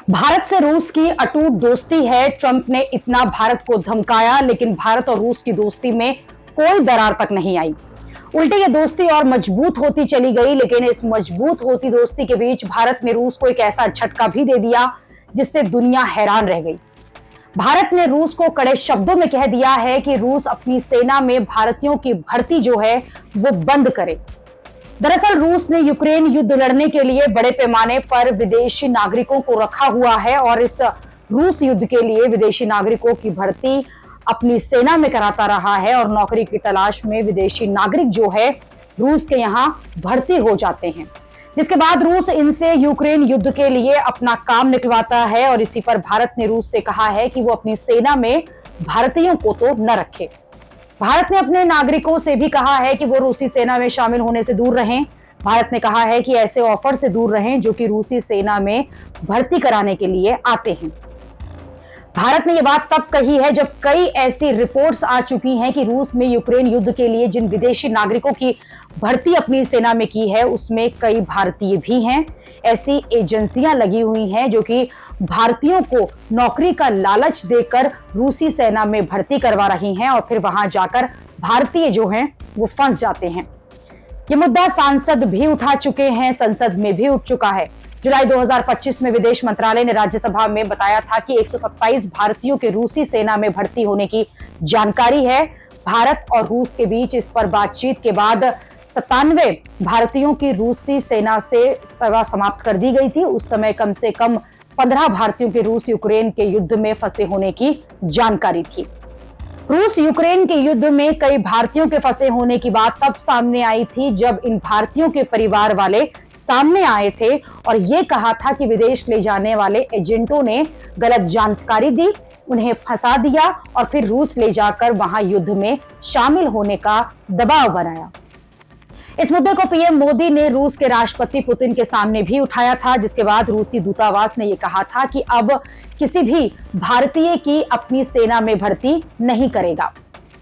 भारत से रूस की अटूट दोस्ती है। ट्रंप ने इतना भारत को धमकाया, लेकिन भारत और रूस की दोस्ती में कोई दरार तक नहीं आई। उल्टे ये दोस्ती और मजबूत होती चली गई। लेकिन इस मजबूत होती दोस्ती के बीच भारत ने रूस को एक ऐसा झटका भी दे दिया जिससे दुनिया हैरान रह गई। भारत ने रूस को कड़े शब्दों में कह दिया है कि रूस अपनी सेना में भारतीयों की भर्ती जो है वो बंद करे। दरअसल रूस ने यूक्रेन युद्ध लड़ने के लिए बड़े पैमाने पर विदेशी नागरिकों को रखा हुआ है और इस रूस युद्ध के लिए विदेशी नागरिकों की भर्ती अपनी सेना में कराता रहा है और नौकरी की तलाश में विदेशी नागरिक जो है रूस के यहाँ भर्ती हो जाते हैं, जिसके बाद रूस इनसे यूक्रेन युद्ध के लिए अपना काम निकलवाता है। और इसी पर भारत ने रूस से कहा है कि वो अपनी सेना में भारतीयों को तो न रखे। भारत ने अपने नागरिकों से भी कहा है कि वो रूसी सेना में शामिल होने से दूर रहें। भारत ने कहा है कि ऐसे ऑफर से दूर रहें जो कि रूसी सेना में भर्ती कराने के लिए आते हैं। भारत ने यह बात तब कही है जब कई ऐसी रिपोर्ट्स आ चुकी हैं कि रूस में यूक्रेन युद्ध के लिए जिन विदेशी नागरिकों की भर्ती अपनी सेना में की है उसमें कई भारतीय भी हैं। ऐसी एजेंसियां लगी हुई हैं जो कि भारतीयों को नौकरी का लालच देकर रूसी सेना में भर्ती करवा रही हैं और फिर वहां जाकर भारतीय जो हैं वो फंस जाते हैं। ये मुद्दा सांसद भी उठा चुके हैं, संसद में भी उठ चुका है। जुलाई 2025 में विदेश मंत्रालय ने राज्यसभा में बताया था कि 127 भारतीयों के रूसी सेना में भर्ती होने की जानकारी है। भारत और रूस के बीच इस पर बातचीत के बाद 97 भारतीयों की रूसी सेना से सेवा समाप्त कर दी गई थी। उस समय कम से कम 15 भारतीयों के रूस यूक्रेन के युद्ध में फंसे होने की जानकारी थी। रूस यूक्रेन के युद्ध में कई भारतीयों के फंसे होने की बात तब सामने आई थी जब इन भारतीयों के परिवार वाले सामने आए थे और ये कहा था कि विदेश ले जाने वाले एजेंटों ने गलत जानकारी दी, उन्हें फंसा दिया और फिर रूस ले जाकर वहां युद्ध में शामिल होने का दबाव बनाया। इस मुद्दे को पीएम मोदी ने रूस के राष्ट्रपति पुतिन के सामने भी उठाया था, जिसके बाद रूसी दूतावास ने यह कहा था कि अब किसी भी भारतीय की अपनी सेना में भर्ती नहीं करेगा।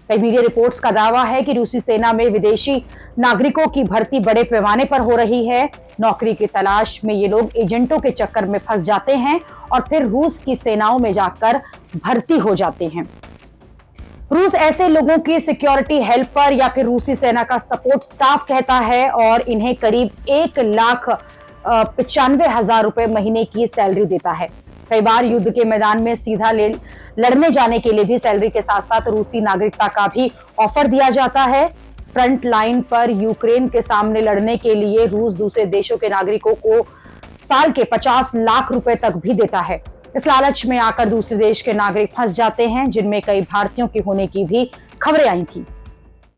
कई मीडिया रिपोर्ट्स का दावा है कि रूसी सेना में विदेशी नागरिकों की भर्ती बड़े पैमाने पर हो रही है। नौकरी की तलाश में ये लोग एजेंटों के चक्कर में फंस जाते हैं और फिर रूस की सेनाओं में जाकर भर्ती हो जाते हैं। रूस ऐसे लोगों की सिक्योरिटी हेल्पर या फिर रूसी सेना का सपोर्ट स्टाफ कहता है और इन्हें करीब 1,95,000 रुपए महीने की सैलरी देता है। कई बार युद्ध के मैदान में सीधा लड़ने जाने के लिए भी सैलरी के साथ साथ रूसी नागरिकता का भी ऑफर दिया जाता है। फ्रंट लाइन पर यूक्रेन के सामने लड़ने के लिए रूस दूसरे देशों के नागरिकों को साल के 50 लाख रुपए तक भी देता है। इस लालच में आकर दूसरे देश के नागरिक फंस जाते हैं, जिनमें कई भारतीयों के होने की भी खबरें आई थी।